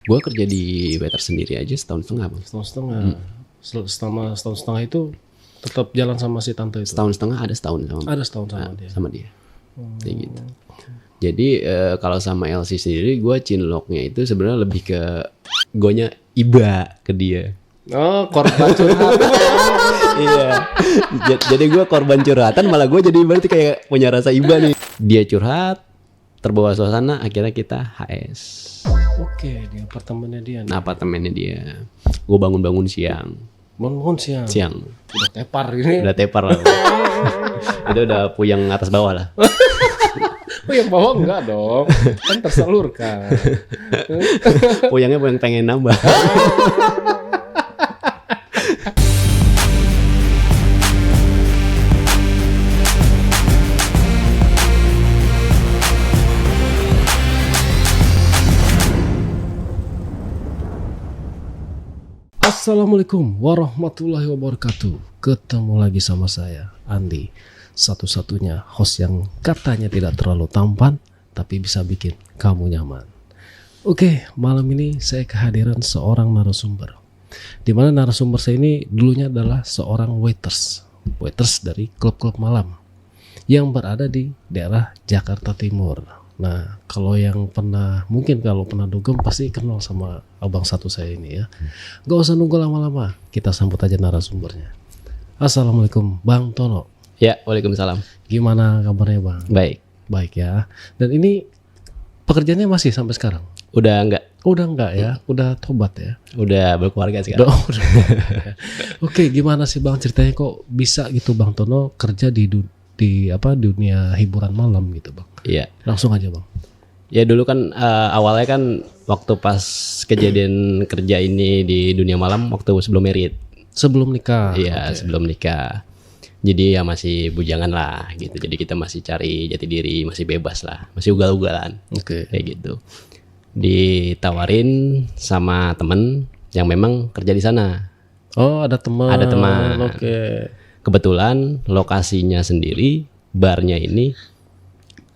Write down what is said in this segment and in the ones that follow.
Gue kerja di waiter sendiri aja setahun setengah bang. Setahun setengah. Selama setahun setengah itu tetap jalan sama si tante itu. Setahun setengah ada setahun sama. Ada setahun sama dia. Sama dia. Kayak gitu. Jadi kalau sama LC sendiri gue cinloknya itu sebenarnya lebih ke gonya iba ke dia. Oh, korban curhat. Iya. Jadi gue korban curhatan, malah gue jadi berarti kayak punya rasa iba nih. Dia curhat, terbawa suasana, akhirnya kita HS. Oke, di apartemennya dia. Nah, apartemennya dia. Gue bangun-bangun siang. Bangun siang. Udah tepar gini. Udah tepar lah. Itu udah puyeng atas bawah lah. Oh, yang bawah enggak dong. Kan tersalurkan. Puyengnya pengen nambah. Assalamualaikum warahmatullahi wabarakatuh. Ketemu lagi sama saya, Andi. Satu-satunya host yang katanya tidak terlalu tampan, tapi bisa bikin kamu nyaman. Oke, malam ini saya kehadiran seorang narasumber. Di mana narasumber saya ini dulunya adalah seorang waiters dari klub-klub malam yang berada di daerah Jakarta Timur. Nah, kalau yang mungkin kalau pernah dugem pasti kenal sama abang satu saya ini ya. Gak usah nunggu lama-lama, kita sambut aja narasumbernya. Assalamualaikum Bang Tono. Ya, waalaikumsalam. Gimana kabarnya Bang? Baik. Baik ya. Dan ini pekerjaannya masih sampai sekarang? Udah enggak? Udah enggak ya? Udah tobat ya? Udah berkeluarga sekarang. Udah. Oke, gimana sih Bang ceritanya kok bisa gitu Bang Tono kerja di dunia hiburan malam gitu Bang? Iya. Langsung aja Bang. Ya dulu kan awalnya kan waktu pas kejadian kerja ini di dunia malam waktu sebelum merit. Sebelum nikah? Iya, Okay. Sebelum nikah. Jadi ya masih bujangan lah gitu. Jadi kita masih cari jati diri, masih bebas lah, masih ugal-ugalan. Oke. Kayak gitu. Ditawarin sama temen yang memang kerja di sana. Oh, ada teman. Ada teman. Oke. Kebetulan lokasinya sendiri, barnya ini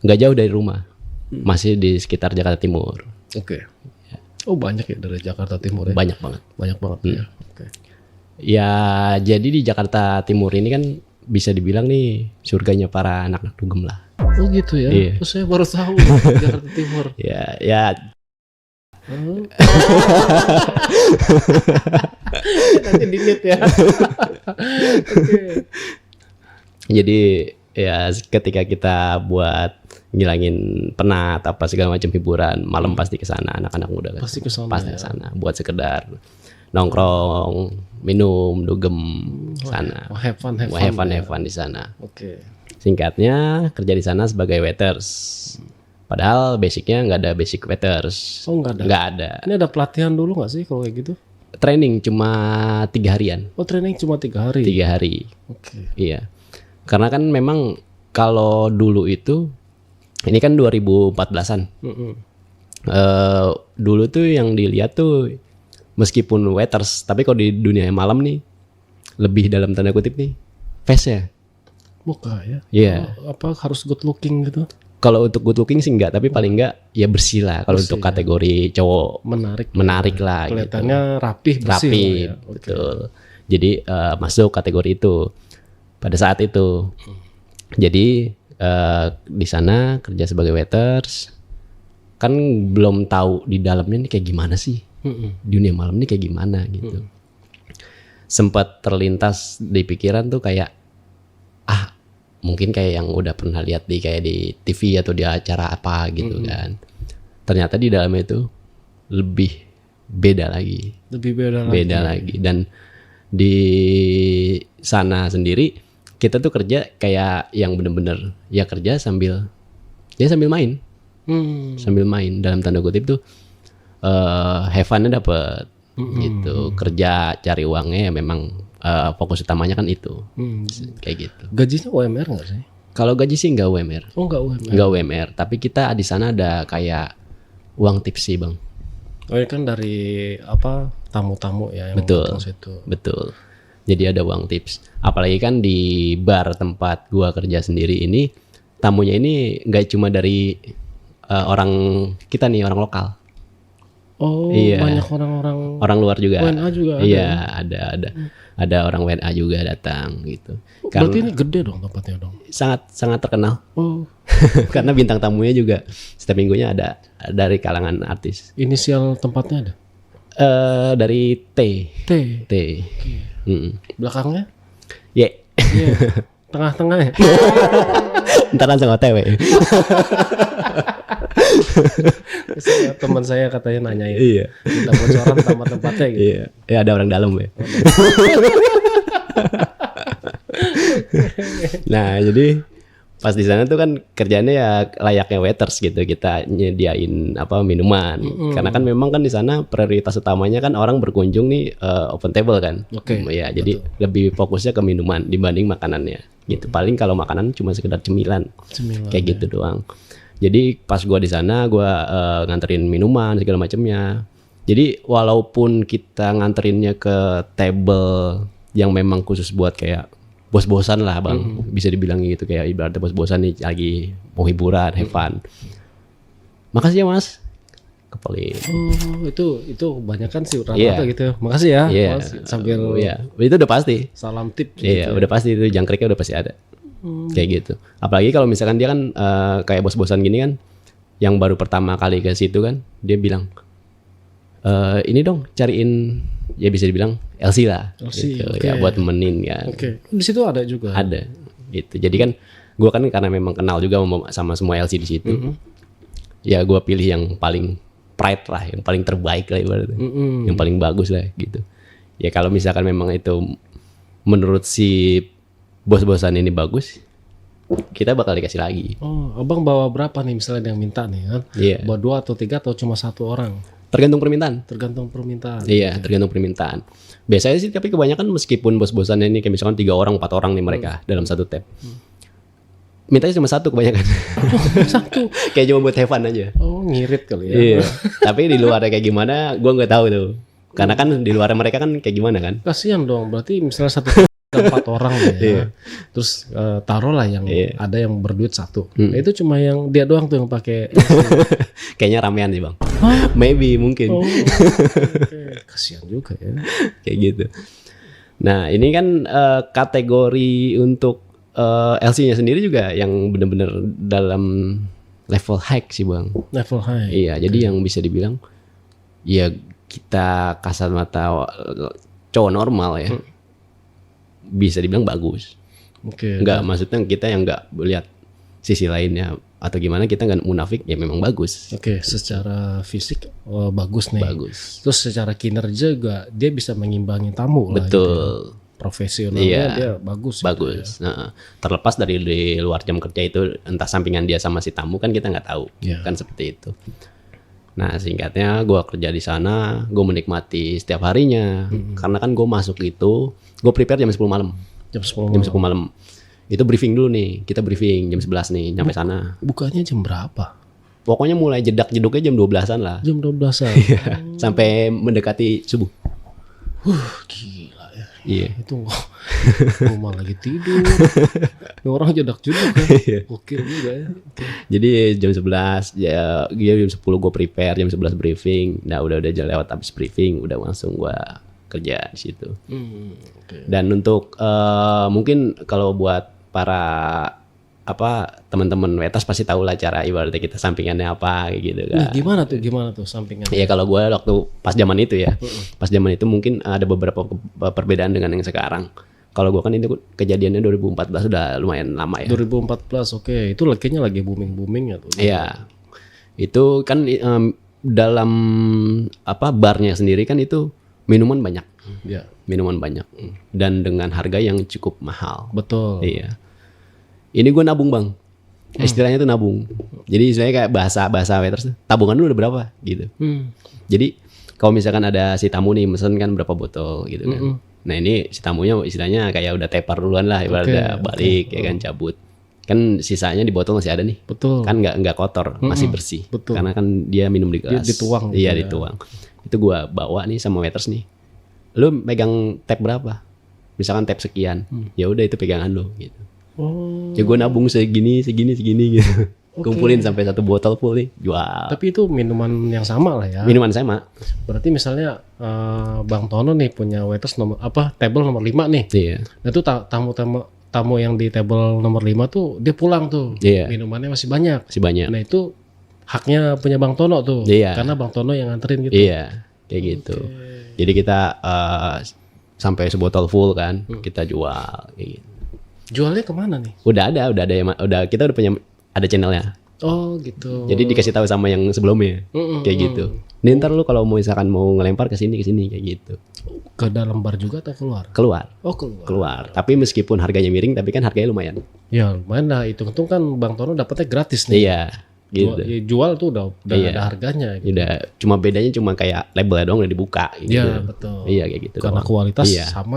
nggak jauh dari rumah, masih di sekitar Jakarta Timur. Oke. Oh, banyak ya dari Jakarta Timur ya? Banyak banget. Banyak banget ya. Oke. Ya jadi di Jakarta Timur ini kan bisa dibilang nih surganya para anak-anak dugem lah. Oh gitu ya? Iya. Oh, saya baru tahu Jakarta Timur. Ya. Oh. Nanti dinit ya. Oke. Jadi ya ketika kita buat ngilangin penat apa segala macam hiburan malam pasti ke sana, anak-anak muda kan. Pasti ke sana. Pasti Ya. ke sana buat sekedar nongkrong, minum, dugem sana. Oh, have fun Have fun di sana. Oke. Singkatnya kerja di sana sebagai waiters. Padahal basicnya nggak ada basic waiters. Oh, nggak ada. Nggak ada. Ini ada pelatihan dulu nggak sih kalau kayak gitu? Training cuma 3 harian. Oh, training cuma 3 hari. 3 hari. Oke. Iya. Karena kan memang kalau dulu itu ini kan 2014-an. Dulu tuh yang dilihat tuh meskipun waiters, tapi kalau di dunia malam nih lebih dalam tanda kutip nih face-nya. Muka ya? Iya. Oh, apa harus good looking gitu? Kalau untuk good looking sih enggak, tapi paling enggak ya bersih lah. Kalau untuk kategori cowok menarik lah. Kelihatannya gitu. rapih, bersih. Rapi, lah ya. Oke. betul. Jadi masuk kategori itu pada saat itu. Jadi di sana kerja sebagai waiters, kan belum tahu di dalamnya nih kayak gimana sih. Dunia malam nih kayak gimana gitu. Sempat terlintas di pikiran tuh kayak mungkin kayak yang udah pernah lihat kayak di TV atau di acara apa gitu kan. Ternyata di dalamnya itu lebih beda lagi. Beda lagi. Dan di sana sendiri kita tuh kerja kayak yang bener-bener ya kerja sambil main. Sambil main dalam tanda kutip tuh have fun-nya dapet gitu. Kerja cari uangnya ya memang fokus utamanya kan itu. Kayak gitu. Gajinya UMR nggak sih? Kalau gaji sih nggak UMR. Oh, nggak UMR. Nggak UMR, tapi kita di sana ada kayak uang tips sih, Bang. Oh, ini kan dari tamu-tamu ya yang Betul. datang situ. Betul. Jadi ada uang tips. Apalagi kan di bar tempat gua kerja sendiri ini tamunya ini nggak cuma dari orang kita nih, orang lokal. Oh, iya. Banyak orang luar juga. WNA juga ada. Iya, ada orang WNA juga datang gitu. Berarti ini gede dong tempatnya dong. Sangat terkenal. Oh. Karena bintang tamunya juga setiap minggunya ada dari kalangan artis. Inisial tempatnya ada? Dari T. T. Okay. Belakangnya? Y. Yeah. Tengah-tengah ya? Ntar langsung OTW. Teman saya katanya nanyain. Iya. Minta bocoran sama tempatnya gitu. Iya. Ya ada orang dalam ya. Nah jadi pas di sana tuh kan kerjanya ya layaknya waiters gitu, kita nyediain minuman. Karena kan memang kan di sana prioritas utamanya kan orang berkunjung nih open table kan. Ya jadi lebih fokusnya ke minuman dibanding makanannya gitu. Paling kalau makanan cuma sekedar cemilan kayak gitu doang. Jadi pas gua di sana gua nganterin minuman segala macamnya. Jadi walaupun kita nganterinnya ke table yang memang khusus buat kayak bos-bosan lah bang, bisa dibilang gitu, kayak ibaratnya bos-bosan nih lagi mau hiburan, have fun. Makasih ya mas, kepalin. Oh itu banyak kan sih rata-rata gitu. Makasih ya. Mas, sambil itu udah pasti. Salam tip. Iya udah pasti, itu jangkriknya udah pasti ada. Kayak gitu. Apalagi kalau misalkan dia kan kayak bos-bosan gini kan, yang baru pertama kali ke situ kan, dia bilang ini dong cariin, ya bisa dibilang LC lah, gitu. Ya buat temenin kan. Di situ ada juga. Ada, gitu. Jadi kan, gue kan karena memang kenal juga sama semua LC di situ. Ya gue pilih yang paling pride lah, yang paling terbaik lah ibaratnya, yang paling bagus lah gitu. Ya kalau misalkan memang itu menurut si bos-bosan ini bagus, kita bakal dikasih lagi. Oh, abang bawa berapa nih misalnya yang minta nih kan? Bawa 2 atau 3 atau cuma 1 orang? Tergantung permintaan. Iya, tergantung permintaan. Biasanya sih, tapi kebanyakan meskipun bos-bosannya ini kayak misalkan 3 orang, 4 orang nih mereka dalam satu tab. Mintanya cuma 1 kebanyakan. 1? Kayak cuma buat have fun aja. Oh, ngirit kali ya. Iya. Tapi di luarnya kayak gimana, gue nggak tahu tuh. Karena kan di luar mereka kan kayak gimana kan. Kasian dong, berarti misalnya 4 orang ya. Terus taruhlah yang ada yang berduit 1. Nah, itu cuma yang dia doang tuh yang pakai. Kayaknya ramean sih bang. Maybe mungkin. Kasian juga ya. Kayak gitu. Nah ini kan kategori untuk LC-nya sendiri juga yang benar-benar dalam level high sih bang. Level high. Iya. Jadi yang bisa dibilang ya kita kasat mata cowok normal ya. Bisa dibilang bagus. Enggak, maksudnya kita yang enggak lihat sisi lainnya atau gimana, kita enggak munafik, ya memang bagus. Secara fisik bagus nih. Bagus. Terus secara kinerja juga dia bisa mengimbangi tamu lah. Betul. Gitu. Profesionalnya dia bagus. Bagus. Gitu ya. Nah, terlepas dari di luar jam kerja itu entah sampingan dia sama si tamu kan kita nggak tahu. Kan seperti itu. Nah singkatnya gue kerja di sana, gue menikmati setiap harinya. Karena kan gue masuk itu, gue prepare jam 10 malam. Jam 10 malam. Itu briefing dulu nih, kita briefing jam 11 nih, nyampe sana. Bukanya jam berapa? Pokoknya mulai jedak-jeduknya jam 12-an lah. Jam 12-an? Sampai mendekati subuh. Gila ya. Iya. Itu gue malah lagi tidur. Orang jedak-jeduk kan. Oke juga ya. Jadi jam 11, ya jam 10 gue prepare, jam 11 briefing. Nah udah lewat habis briefing, udah langsung gue kerja di situ. Dan untuk mungkin kalau buat para teman-teman wetas pasti tahu lah cara ibaratnya kita sampingannya apa gitu kan. Nah, gimana tuh sampingannya? Iya kalau gue waktu pas zaman itu ya, pas zaman itu mungkin ada beberapa perbedaan dengan yang sekarang. Kalau gue kan itu kejadiannya 2014, udah lumayan lama ya. 2014, itu kayaknya lagi booming ya tuh. Iya, itu kan dalam barnya sendiri kan itu minuman banyak. Iya. Minuman banyak dan dengan harga yang cukup mahal. Betul. Iya. Ini gue nabung bang, istilahnya tuh nabung. Jadi istilahnya kayak bahasa waiters, tabungan lu udah berapa gitu. Jadi kalau misalkan ada si tamu nih mesen kan berapa botol gitu kan. Nah ini si tamunya istilahnya kayak udah tepar duluan lah, ibaratnya balik ya kan, cabut. Kan sisanya di botol masih ada nih. Betul. Kan nggak kotor, masih bersih. Betul. Karena kan dia minum di gelas. Dituang. Iya dituang. Itu gue bawa nih sama waiters nih. Lu megang tab berapa? Misalkan tab sekian. Ya udah itu pegangan lu gitu. Ya gue nabung segini gitu. kumpulin sampai 1 botol full nih, jual. Tapi itu minuman yang sama lah ya. Minuman sama. Berarti misalnya Bang Tono nih punya waiters table nomor 5 nih. Iya. Nah itu tamu yang di table nomor 5 tuh dia pulang tuh. Iya. Minumannya masih banyak. Masih banyak. Nah itu haknya punya Bang Tono tuh. Iya. Karena Bang Tono yang nganterin gitu. Iya, kayak gitu. Jadi kita sampai sebotol full kan, kita jual kayak gitu. Jualnya kemana nih? Kita udah punya ada channelnya. Oh gitu. Jadi dikasih tahu sama yang sebelumnya, kayak gitu. Nih ntar lu kalau misalkan mau ngelempar ke sini kayak gitu. Ke dalam bar juga atau keluar? Keluar. Oh Keluar. Tapi meskipun harganya miring, tapi kan harganya lumayan. Ya lumayan lah. Hitung-hitung kan Bang Tono dapetnya gratis nih. Iya. Gitu. Jual tuh udah iya. ada harganya. Gitu. Udah. Cuma bedanya cuma kayak labelnya doang udah dibuka. Gitu. Iya betul. Iya kayak gitu. Karena kualitas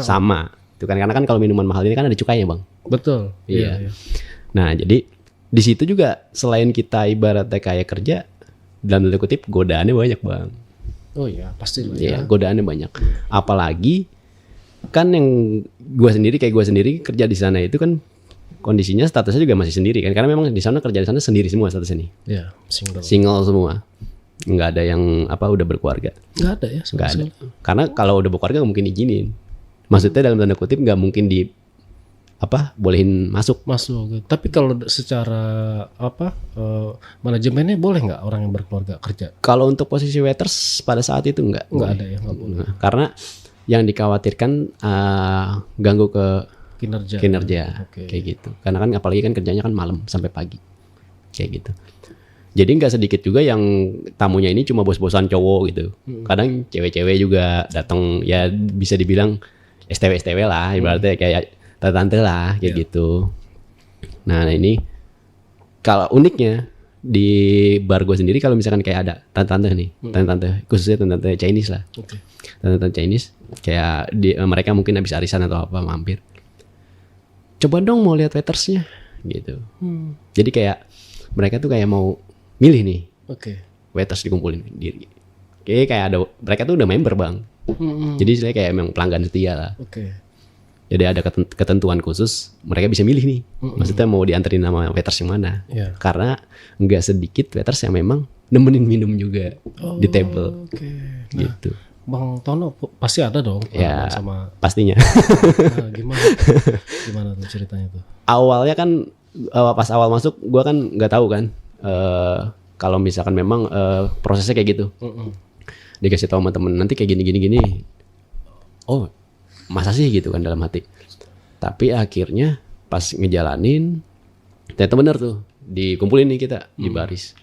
sama. Itu kan karena kan kalau minuman mahal ini kan ada cukainya bang. Betul. Iya. Nah jadi di situ juga selain kita ibaratnya kayak kerja, dalam tanda kutip godaannya banyak bang. Oh iya pasti lah ya. Iya godaannya banyak. Apalagi kan yang gue sendiri kerja di sana itu kan kondisinya statusnya juga masih sendiri kan, karena memang di sana kerja di sana sendiri semua statusnya nih. Iya single semua. Nggak ada yang udah berkeluarga. Nggak ada ya. Nggak ada. Karena kalau udah berkeluarga nggak mungkin izinin. Maksudnya dalam tanda kutip nggak mungkin bolehin masuk gitu. Tapi kalau secara manajemennya boleh nggak orang yang berkeluarga kerja? Kalau untuk posisi waiters pada saat itu nggak ada ya, nggak boleh. Karena yang dikhawatirkan ganggu ke kinerja. Kayak gitu. Karena kan apalagi kan kerjanya kan malam sampai pagi kayak gitu. Jadi nggak sedikit juga yang tamunya ini cuma bos-bosan cowok gitu. Kadang cewek-cewek juga datang, ya bisa dibilang STW lah, ibaratnya kayak tante lah kayak gitu. Nah ini kalau uniknya di bar gue sendiri, kalau misalkan kayak ada tante-tante nih, tante-tante khususnya tante-tante Chinese lah, tante-tante Chinese kayak mereka mungkin habis arisan atau apa mampir, coba dong mau lihat waitersnya gitu. Jadi kayak mereka tuh kayak mau milih nih, waiters dikumpulin diri. Kayak ada mereka tuh udah member bang. Jadi saya kayak memang pelanggan setia lah. Jadi ada ketentuan khusus, mereka bisa milih nih. Maksudnya mau dianterin sama waiters yang mana. Karena nggak sedikit waiters yang memang nemenin minum juga di table. Gitu. Bang Tono pasti ada dong ya, sama pastinya. Nah, gimana tuh ceritanya tuh? Awalnya kan pas awal masuk gue kan nggak tahu kan kalau misalkan memang prosesnya kayak gitu. Dikasih tahu sama temen nanti kayak gini. Oh masa sih gitu kan dalam hati. Tapi akhirnya pas ngejalanin ternyata bener tuh, dikumpulin nih kita di baris.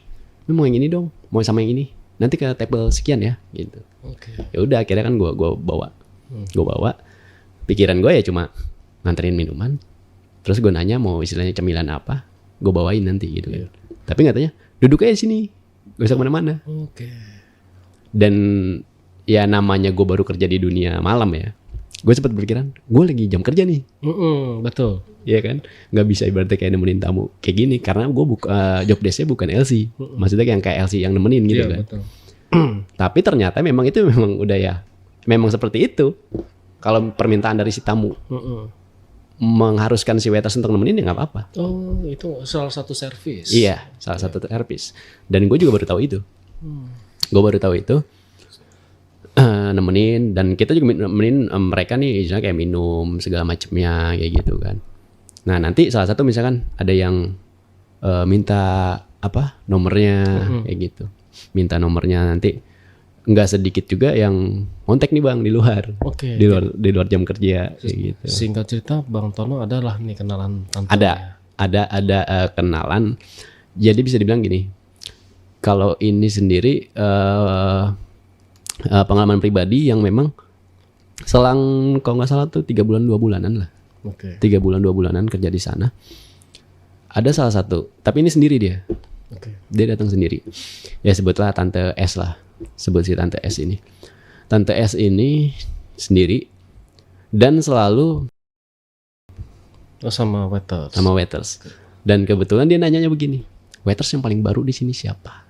Lu mau yang ini dong, mau sama yang ini. Nanti ke table sekian ya gitu. Ya udah akhirnya kan gue bawa. Gue bawa. Pikiran gue ya cuma nganterin minuman. Terus gue nanya mau istilahnya cemilan apa, gue bawain nanti gitu kan. Tapi katanya duduk aja di sini, gak usah kemana-mana. Dan ya namanya gue baru kerja di dunia malam ya. Gue sempat berpikiran, gue lagi jam kerja nih. Betul. Iya kan, nggak bisa ibaratnya kayak nemenin tamu kayak gini, karena gue job desk-nya bukan LC. Maksudnya yang kayak LC yang nemenin gitu kan. Betul. Tapi ternyata memang itu memang udah ya, memang seperti itu. Kalau permintaan dari si tamu mengharuskan si waiters untuk nemenin ya nggak apa-apa. Oh itu salah satu servis. Iya, salah satu servis. Dan gue juga baru tahu itu. Gue baru tahu itu. Nemenin, dan kita juga nemenin mereka nih misalnya kayak minum segala macamnya kayak gitu kan. Nah nanti salah satu misalkan ada yang minta nomornya kayak gitu, minta nomornya, nanti nggak sedikit juga yang kontak nih bang di luar, di luar jam kerja kayak gitu. Singkat cerita Bang Tono adalah nih kenalan tante. Ada kenalan. Jadi bisa dibilang gini, kalau ini sendiri pengalaman pribadi yang memang selang kalau nggak salah tuh 3 bulan 2 bulanan lah. 3 bulan 2 bulanan kerja di sana. Ada salah satu, tapi ini sendiri dia. Dia datang sendiri. Ya sebutlah Tante S lah. Sebut si Tante S ini. Tante S ini sendiri dan selalu sama waiters. Dan kebetulan dia nanyanya begini, waiters yang paling baru di sini siapa?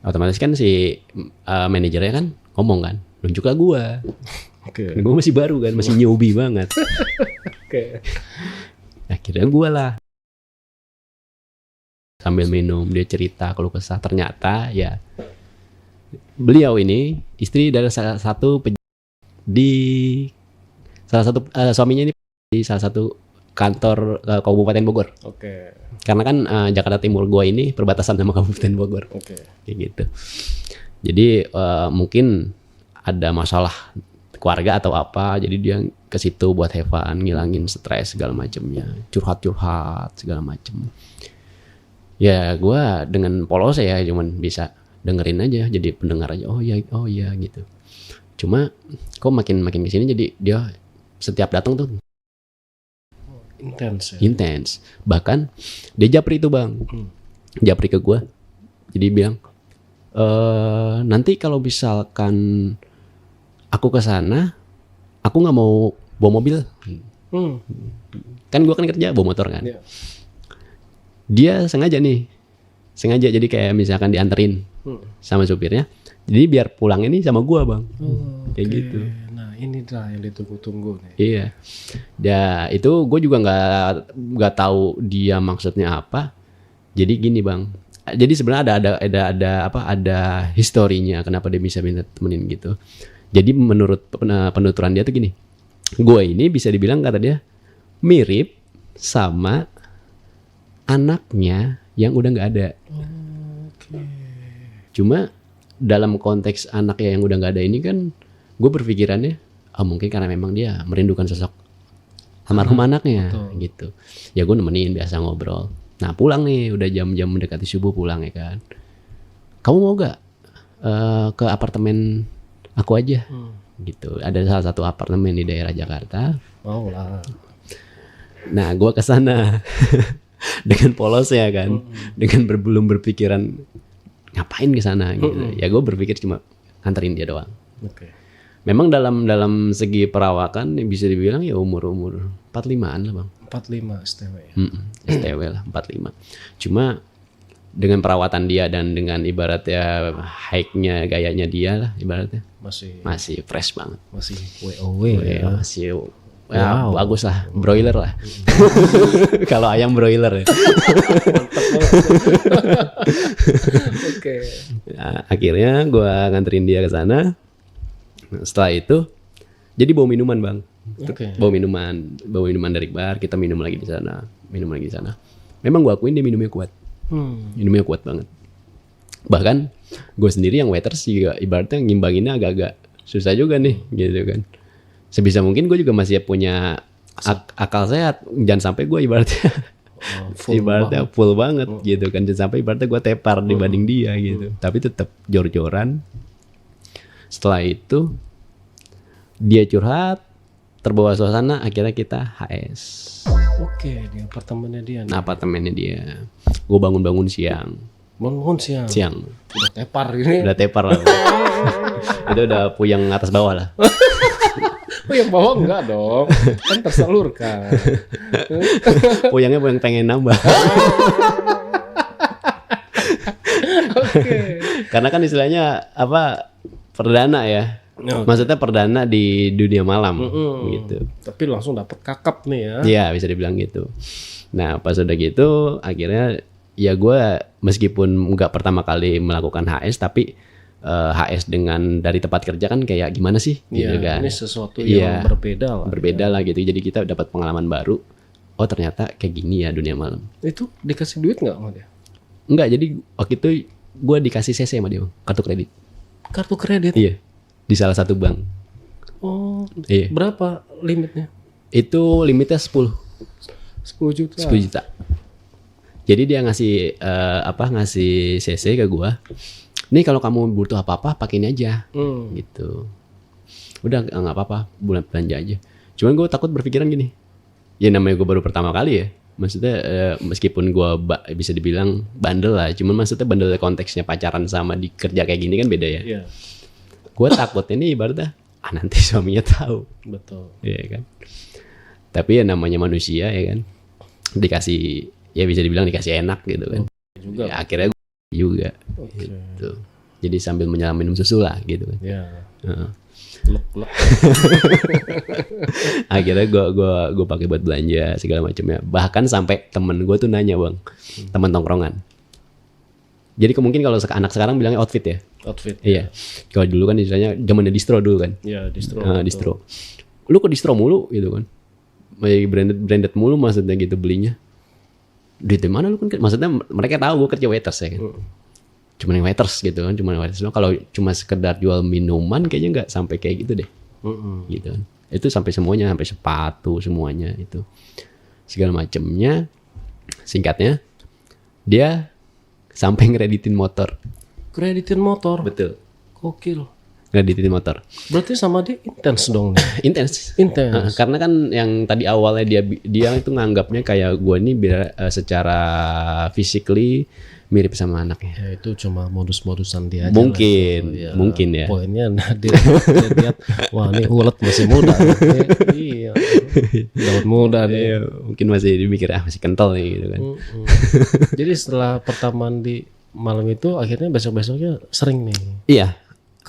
Otomatis kan si manajernya kan ngomong kan, nunjuklah gua. Gua masih baru kan, masih newbie banget. Akhirnya gua lah sambil minum dia cerita keluh kesah. Ternyata ya beliau ini istri dari salah satu suaminya ini di salah satu kantor Kabupaten Bogor. Oke. Karena kan Jakarta Timur gua ini perbatasan sama Kabupaten Bogor. Oke. Kayak gitu. Jadi mungkin ada masalah keluarga atau apa, jadi dia ke situ buat have fun, ngilangin stres segala macamnya, curhat segala macam. Ya gue dengan polos ya cuman bisa dengerin aja, jadi pendengar aja. Oh ya gitu. Cuma kok makin kesini jadi dia setiap datang tuh intens. Bahkan dia japri itu bang, japri ke gue. Jadi bilang nanti kalau misalkan aku ke sana, aku nggak mau bawa mobil. Kan gue kan kerja bawa motor kan. Yeah. Dia sengaja jadi kayak misalkan dianterin sama supirnya. Jadi biar pulang ini sama gue bang. Kayak gitu. Nah ini lah yang ditunggu-tunggu nih. Iya. Ya itu gue juga nggak tahu dia maksudnya apa. Jadi gini bang. Jadi sebenarnya ada historinya kenapa dia bisa minta temenin gitu. Jadi menurut penuturan dia tuh gini, gue ini bisa dibilang kata dia mirip sama anaknya yang udah nggak ada. Cuma dalam konteks anaknya yang udah nggak ada ini kan, gue berpikirannya, mungkin karena memang dia merindukan sosok almarhum anaknya, gitu. Ya gue nemenin biasa ngobrol. Nah pulang nih, udah jam-jam mendekati subuh pulang ya kan. Kamu mau gak ke apartemen aku aja, gitu. Ada salah satu apartemen di daerah Jakarta. Mau lah. Nah, gue kesana dengan polosnya kan, dengan belum berpikiran ngapain kesana gitu. Ya gue berpikir cuma nganterin dia doang. Okay. Memang dalam segi perawakan bisa dibilang ya umur 45-an lah bang. 45 STW ya. STW lah 45. Cuma dengan perawatan dia dan dengan ibaratnya hike-nya gayanya dia lah ibaratnya masih fresh banget. Masih WOW ya. Masih bagus lah, broiler lah. Kalau ayam broiler ya. Oke. Nah, akhirnya gue nganterin dia ke sana. Setelah itu jadi bawa minuman bang. Bawa minuman dari bar, kita minum lagi di sana. Memang gue akuin dia minumnya kuat. Minumnya kuat banget. Bahkan gue sendiri yang waiters juga ibaratnya ngimbanginnya agak-agak susah juga nih gitu kan. Sebisa mungkin gue juga masih punya akal sehat. Jangan sampai gue ibaratnya full banget gitu kan. Jangan sampai ibaratnya gue tepar dibanding dia gitu. Tapi tetap jor-joran. Setelah itu dia curhat, terbawa suasana, akhirnya kita HS. Oke, di apartemennya dia. Nah, apartemennya dia. Gue bangun siang. Siang. Udah tepar ini. Udah tepar lah. Itu udah puyeng atas bawah lah. Puyeng bawah enggak dong. Kan tersalurkan. Puyeng pengen nambah. Oke. Karena kan istilahnya perdana ya. Maksudnya perdana di dunia malam gitu. Tapi langsung dapet kakap nih ya. Iya bisa dibilang gitu. Nah pas udah gitu akhirnya ya gue meskipun nggak pertama kali melakukan HS tapi HS dengan dari tempat kerja kan kayak gimana sih gitu kan. Ini sesuatu yang berbeda lah. Berbeda lah gitu. Jadi kita dapat pengalaman baru. Oh ternyata kayak gini ya dunia malam. Itu dikasih duit nggak sama dia? Enggak, jadi waktu itu gue dikasih CC sama dia, kartu kredit. Kartu kredit? Iya. Di salah satu bank. Oh, iya. Berapa limitnya? Itu limitnya 10 juta. 10 juta. Jadi dia ngasih ngasih CC ke gua. Nih kalau kamu butuh apa-apa pakai ini aja. Gitu. Udah enggak apa-apa, bulan belanja aja. Cuman gua takut berpikiran gini. Ya namanya gua baru pertama kali ya. Maksudnya meskipun gua bisa dibilang bandel lah, cuman maksudnya bandel konteksnya pacaran sama di kerja kayak gini kan beda ya. Yeah. Gue takut ini ibaratnya nanti suaminya tahu. Betul. Iya kan. Tapi ya namanya manusia ya kan. Dikasih ya bisa dibilang dikasih enak gitu kan. Juga. Ya, akhirnya gue juga. Okay. Gitu. Jadi sambil menyelam minum susu lah gitu kan. Iya. Lek. Akhirnya gue pakai buat belanja segala macamnya. Bahkan sampai temen gue tuh nanya bang, teman tongkrongan. Jadi mungkin kalau anak sekarang bilangnya outfit ya. Outfit. Iya. Kalau dulu kan istilahnya zamannya distro dulu kan. Iya, distro. Distro. Lu kok distro mulu gitu kan. Branded mulu maksudnya gitu belinya. Duit dari mana lu kan? Maksudnya mereka tahu gue kerja waiters ya kan. Cuma yang waiters gitu kan, cuma waiters. Kalau cuma sekedar jual minuman kayaknya nggak sampai kayak gitu deh. Gitu kan. Itu sampai semuanya, sampai sepatu semuanya itu. Segala macamnya. Singkatnya dia sampai ngereditin motor. Kreditin motor. Betul. Gokil. Ngereditin motor. Berarti sama dia intens dong nih. Intens. Karena kan yang tadi awalnya dia itu nganggapnya kayak gue nih secara physically mirip sama anaknya. Ya itu cuma modus-modusan dia aja. Mungkin ya. Poinnya dia lihat, wah ini ulet masih muda. Iya. Daun muda nih. Iya, mungkin masih dipikir masih kental nih gitu kan. Jadi setelah pertemuan di malam itu akhirnya besok-besoknya sering nih. Iya.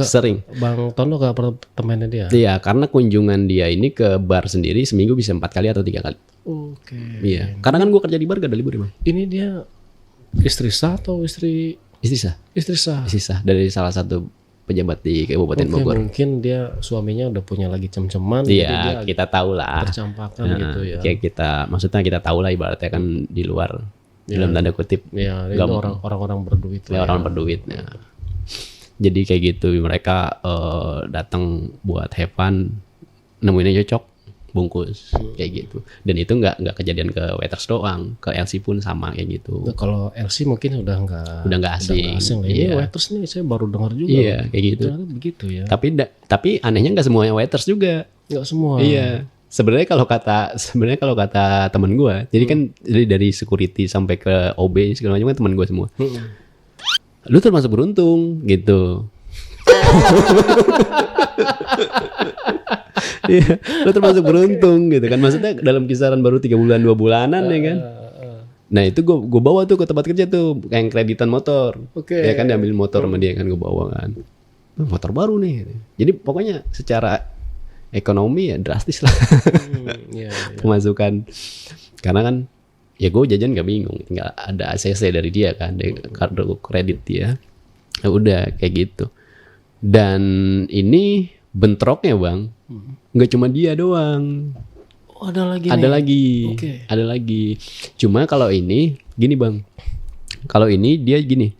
Sering. Bang Tono ke apartemennya dia. Iya, karena kunjungan dia ini ke bar sendiri seminggu bisa 4 kali atau 3 kali. Oke. Iya. Karena kan gue kerja di bar gak ada libur Bang. Ini dia istri sah atau istri sah? Istri sah dari salah satu pejabat di Kabupaten Bogor. Mungkin dia suaminya udah punya lagi cem-ceman. Iya, kita tahu lah. Tercampakkan gitu ya. Kayak maksudnya kita tahu lah ibaratnya kan di luar dalam tanda kutip. Iya, itu orang-orang berduit. Orang berduit. Ya. Jadi kayak gitu mereka datang buat have fun, nemuinnya cocok. Bungkus kayak gitu, dan itu nggak kejadian ke waiters doang, ke LC pun sama kayak gitu. Nah, kalau LC mungkin udah nggak asing. Ini waiters nih saya baru dengar juga. Iya kayak gitu. Begitu ya. Tapi anehnya nggak semuanya waiters juga. Nggak semua. Iya. Sebenarnya kalau kata teman gue, jadi kan dari security sampai ke OB segala macam kan teman gue semua. Lu termasuk beruntung gitu. Iya, lo termasuk beruntung gitu kan. Maksudnya dalam kisaran baru 3 bulan 2 bulanan ya kan. Nah itu gue bawa tuh ke tempat kerja tuh kayak kreditan motor. Ya kan diambil motor sama dia kan gue bawa kan. Motor baru nih. Jadi pokoknya secara ekonomi ya drastis lah. Pemasukan. Karena kan ya gue jajan gak bingung. Tinggal ada ACC dari dia kan. Dari kartu kredit dia. Ya udah kayak gitu. Dan ini bentroknya Bang, nggak cuma dia doang. Oh, ada lagi. Ada lagi. Cuma kalau ini gini Bang, kalau ini dia gini,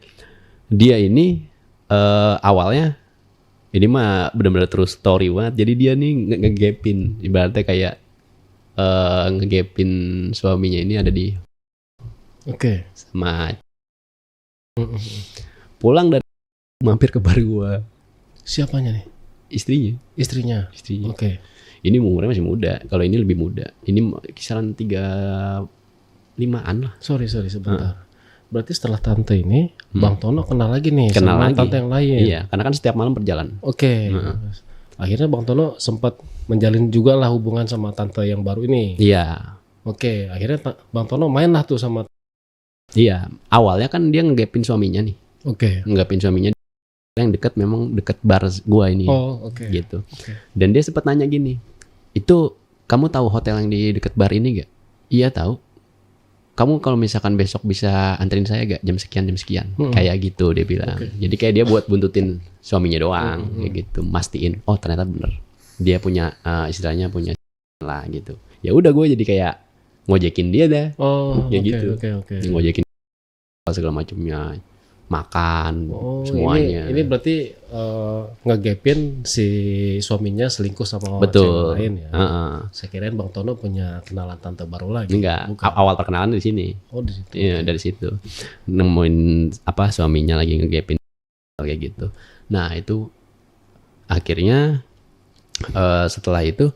dia ini awalnya ini mah benar-benar true story banget. Jadi dia nih ngegapin, ibaratnya kayak ngegapin suaminya ini ada di, sama pulang dari mampir ke bar gua. Siapanya nih? Istrinya. Oke. Ini umurnya masih muda. Kalau ini lebih muda. Ini kisaran 35-an lah. Sorry sebentar. Berarti setelah tante ini, Bang Tono kenal lagi nih sama tante yang lain. Iya, karena kan setiap malam berjalan. Oke. Akhirnya Bang Tono sempat menjalin juga lah hubungan sama tante yang baru ini. Iya. Oke, akhirnya Bang Tono main lah tuh sama. Iya, awalnya kan dia ngegapin suaminya nih. Ngegapin suaminya yang memang dekat bar gua ini. Gitu. Dan dia sempat nanya gini, itu kamu tahu hotel yang di dekat bar ini gak? Iya tahu. Kamu kalau misalkan besok bisa anterin saya gak jam sekian? Kayak gitu dia bilang. Jadi kayak dia buat buntutin suaminya doang, kayak gitu, mastiin. Oh ternyata bener. Dia punya istilahnya punya lah gitu. Ya udah gue jadi kayak ngojekin dia dah. Gitu. Ngojekin segala macamnya. Makan semuanya. Ini berarti ngegapin si suaminya selingkuh sama cewek lain ya. Saya kirain Bang Tono punya kenalan tante baru lagi. Enggak. Awal perkenalan dari sini. Di situ. Iya dari situ. Nemuin suaminya lagi ngegapin kayak gitu. Nah itu akhirnya setelah itu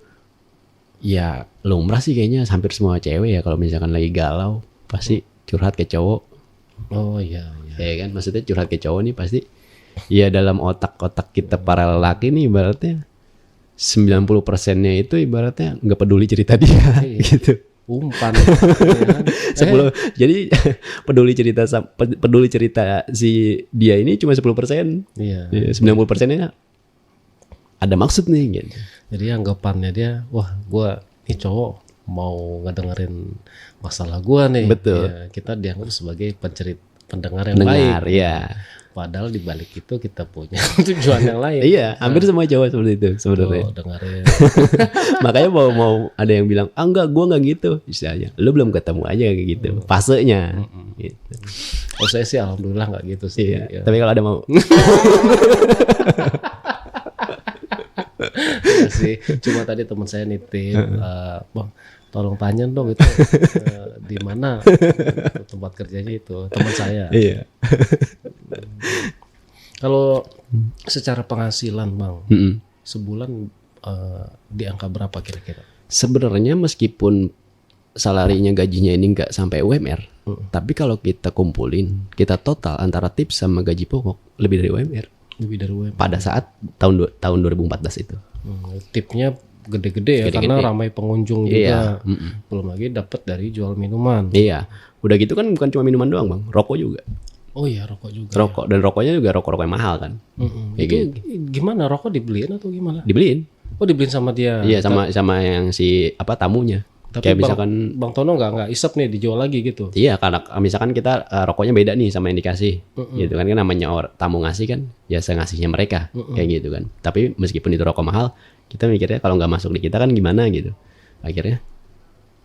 ya lumrah sih kayaknya hampir semua cewek ya kalau misalkan lagi galau pasti curhat ke cowok. Ya kan, maksudnya curhat ke cowok nih pasti ya dalam otak-otak kita para lelaki nih ibaratnya 90%-nya itu ibaratnya nggak peduli cerita dia gitu. Umpan. Jadi peduli cerita si dia ini cuma 10%. Iya. 90%-nya ada maksud nih gitu. Jadi anggapannya dia, wah gua nih cowok mau ngedengerin masalah gua nih. Betul. Ya, kita dianggap sebagai pendengar yang baik. Iya. Padahal di balik itu kita punya tujuan yang lain. Iya, hampir semua cowok seperti itu sebenarnya. Dengerin. Makanya mau ada yang bilang, enggak, gua enggak gitu. Istilahnya, lu belum ketemu aja kayak gitu. Fasenya. Gitu. Oh, saya sih alhamdulillah enggak gitu sih. Iya. Ya. Tapi kalau ada mau sih, cuma tadi teman saya nitip, Bang, tolong tanya dong itu di mana tempat kerjanya itu teman saya. Iya. Kalau secara penghasilan, Bang, sebulan di angka berapa kira-kira? Sebenarnya meskipun salarinya gajinya ini nggak sampai UMR, tapi kalau kita kumpulin, kita total antara tips sama gaji pokok lebih dari UMR. Lebih dari UMR. Pada saat tahun 2014 itu. Tipnya gede-gede ya, karena ramai pengunjung juga. Belum lagi dapat dari jual minuman. Iya. Udah gitu kan bukan cuma minuman doang, Bang. Rokok juga. Oh iya, rokok juga. Rokok, dan rokoknya juga rokok-rokok yang mahal kan. Itu gitu. Gimana, rokok dibeliin atau gimana? Dibeliin. Oh, dibeliin sama dia. Iya, sama yang si tamunya. Tapi kayak misalkan Bang Tono nggak isep nih dijual lagi gitu. Iya, karena misalkan kita rokoknya beda nih sama yang dikasih. Gitu kan namanya tamu ngasih kan, ya ngasihnya mereka kayak gitu kan. Tapi meskipun itu rokok mahal, kita mikirnya kalau nggak masuk di kita kan gimana gitu. Akhirnya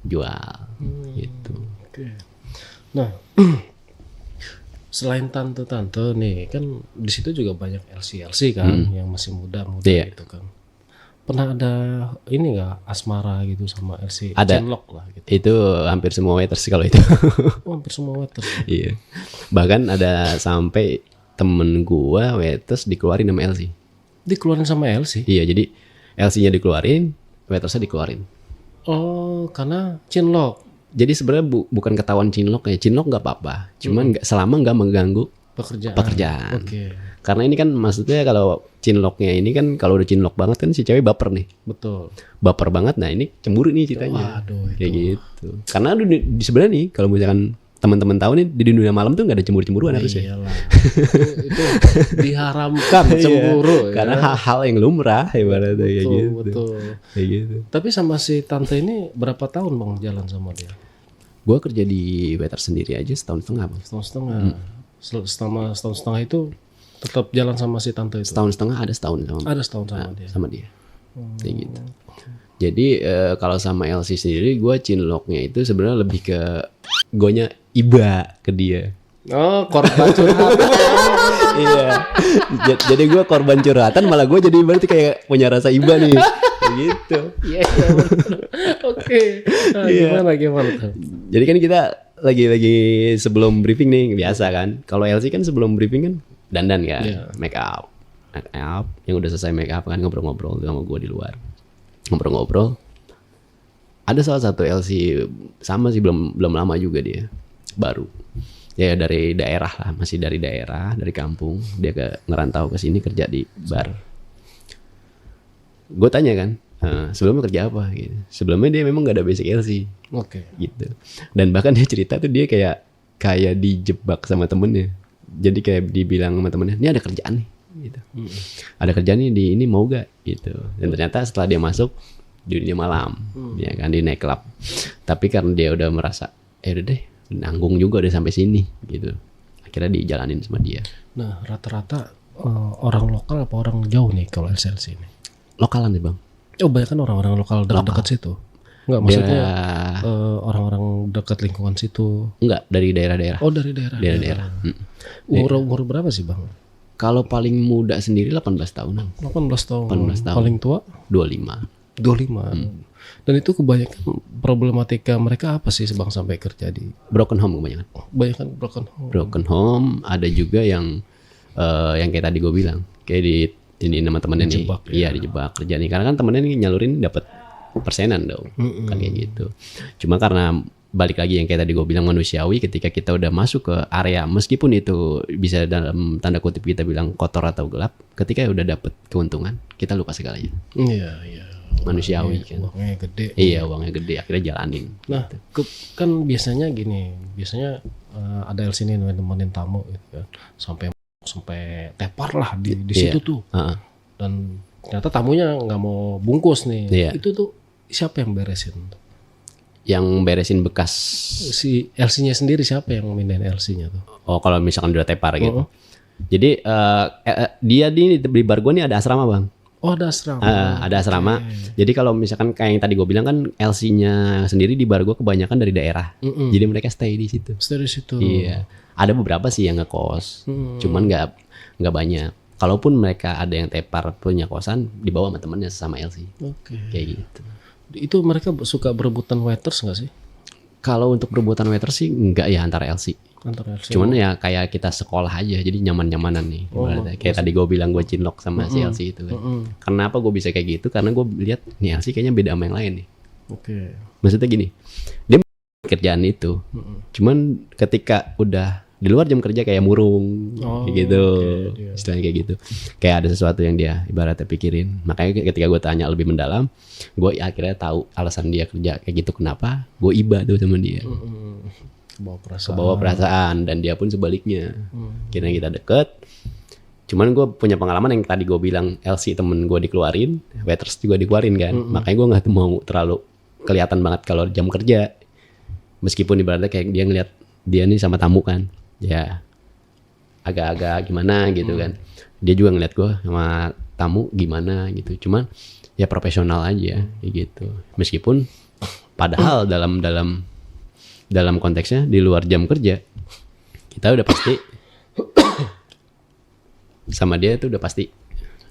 jual gitu. Okay. Nah, selain tante-tante nih kan di situ juga banyak LC kan yang masih muda-muda gitu kan. Pernah ada ini nggak asmara gitu sama LC? Ada. Chinlock lah gitu. Itu hampir semua waiters kalau itu. Oh, hampir semua waiters. Iya. Bahkan ada sampai temen gua waiters dikeluarin sama LC. Dikeluarin sama LC? Iya, jadi LC-nya dikeluarin, waitersnya dikeluarin. Oh, karena Chinlock. Jadi sebenarnya bukan ketahuan Chinlock ya. Chinlock nggak apa-apa, cuman selama nggak mengganggu pekerjaan. Okay. Karena ini kan maksudnya kalau Chinlocknya ini kan kalau udah Chinlock banget kan si cewek baper nih. Betul. Baper banget. Nah ini cemburu nih ceritanya. Waduh, kayak gitu. Karena sebenarnya nih kalau misalkan teman-teman tahu nih di dunia malam tuh nggak ada cemburu-cemburuan harusnya. Iyalah. itu diharamkan cemburu. Karena hal-hal yang lumrah ibaratnya kayak gitu. Betul. Kayak gitu. Tapi sama si tante ini berapa tahun Bang jalan sama dia? Gue kerja di waiter sendiri aja setahun setengah, Bang. Setahun setengah. Selama setahun setengah itu tetap jalan sama si tante itu. Setahun setengah ada setahun sama. Ada setahun sama dia. Sama dia. Kayak gitu. Jadi kalau sama LC sendiri gue Chinlocknya itu sebenarnya lebih ke gonya iba ke dia. Oh, korban curhatan. Iya. Jadi gue korban curhatan, malah gue jadi berarti kayak punya rasa iba nih. Gitu. Iya. Oke. Gimana? Jadi kan kita lagi sebelum briefing nih biasa kan. Kalau LC kan sebelum briefing kan dandan kan, make up, yang udah selesai make up kan ngobrol-ngobrol sama gue di luar. Ngobrol-ngobrol. Ada salah satu LC sama sih belum lama juga dia, baru. Ya dari daerah lah, masih dari daerah, dari kampung. Dia ngerantau ke sini kerja di bar. Gue tanya kan, sebelumnya kerja apa gitu. Sebelumnya dia memang gak ada basic LC. Oke. Gitu. Dan bahkan dia cerita tuh dia kayak dijebak sama temennya. Jadi kayak dibilang sama temennya, ini ada kerjaan nih gitu. Ada kerjaan nih di ini mau gak gitu. Dan ternyata setelah dia masuk di dunia malam, ya kan di night club. Tapi karena dia udah merasa, udah deh, nanggung juga udah sampai sini gitu. Akhirnya dijalanin sama dia. Nah, rata-rata orang lokal apa orang jauh nih kalau LC ini? Lokalan nih, Bang. Oh, banyak kan orang-orang lokal dekat situ. Enggak, maksudnya orang-orang dekat lingkungan situ. Enggak, dari daerah-daerah. Oh, dari daerah. Daerah-daerah. Umur berapa sih, Bang? Kalau paling muda sendiri 18 tahunan. 18 tahun. Paling tua 25. Dan itu kebanyakan problematika mereka apa sih Bang sampai kerja di broken home kebanyakan. Kebanyakan broken home. Broken home, ada juga yang kayak tadi gue bilang, kayak ini nama temennya nih. Iya, dijebak kerja nih. Karena kan temennya nih nyalurin dapat persenan dong. Kan kayak gitu. Cuma karena balik lagi yang kayak tadi gue bilang manusiawi, ketika kita udah masuk ke area meskipun itu bisa dalam tanda kutip kita bilang kotor atau gelap, ketika udah dapet keuntungan, kita lupa segalanya. Iya. Manusiawi kan. Uangnya gede. Iya, uangnya gede, akhirnya jalanin. Nah, gitu. Kan biasanya gini, ada LC ini nemenin tamu gitu kan. Sampai tepar lah di situ tuh. Dan ternyata tamunya nggak mau bungkus nih. Itu tuh siapa yang beresin? yang beresin bekas. Si LC-nya sendiri siapa yang mindahin LC-nya tuh? Oh, kalau misalkan udah tepar gitu. Jadi dia di bar gue nih ada asrama bang. Oh, ada asrama. Ada asrama. Jadi kalau misalkan kayak yang tadi gue bilang kan LC-nya sendiri di bar gue kebanyakan dari daerah. Jadi mereka stay di situ. Stay di situ. Iya. Ada beberapa sih yang ngekos, cuman nggak banyak. Kalaupun mereka ada yang tepar punya kosan, dibawa sama temennya sama LC. Oke. Kayak gitu. Itu mereka suka berebutan waiters nggak sih? Kalau untuk berebutan waiter sih enggak ya antara LC. Antara LC. Cuman ya kayak kita sekolah aja, jadi nyaman-nyamanan nih. Kayak tadi gue bilang gue cinlok sama si LC itu kan. Kenapa gue bisa kayak gitu? Karena gue lihat nih LC kayaknya beda sama yang lain nih. Oke. Maksudnya gini, dia kerjaan itu. Cuman ketika udah di luar jam kerja kayak murung gitu. Istilahnya kayak gitu. Kayak ada sesuatu yang dia ibaratnya pikirin. Makanya ketika gue tanya lebih mendalam, gue akhirnya tahu alasan dia kerja kayak gitu kenapa. Gue iba tuh sama dia. Kebawa perasaan dan dia pun sebaliknya. Kira kita deket. Cuman gue punya pengalaman yang tadi gue bilang LC temen gue dikeluarin, waiters juga dikeluarin kan. Makanya gue nggak mau terlalu kelihatan banget kalau jam kerja. Meskipun ibaratnya kayak dia ngeliat dia nih sama tamu kan, ya agak-agak gimana gitu kan. Dia juga ngeliat gue sama tamu gimana gitu. Cuman ya profesional aja kayak gitu. Meskipun padahal dalam konteksnya di luar jam kerja kita udah pasti sama dia itu udah pasti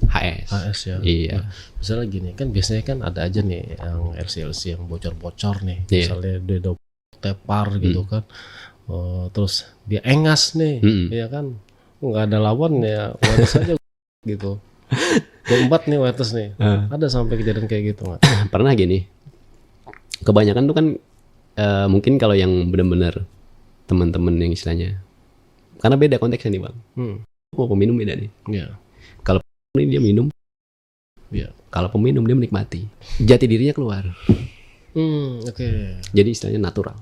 HS ya. Iya. Misalnya gini kan biasanya kan ada aja nih yang LC yang bocor-bocor nih. Misalnya dia udah tepar gitu kan. Terus dia engas nih, ya kan, nggak ada lawan ya, wates aja gitu. Gombat nih wates nih, ada sampai kejadian kayak gitu nggak? Pernah gini, kebanyakan tuh kan mungkin kalau yang benar-benar teman-teman yang istilahnya, karena beda konteksnya nih bang. Oh peminum beda nih. Yeah. Kalau ini dia minum, kalau peminum dia menikmati, jati dirinya keluar. Oke. Jadi istilahnya natural.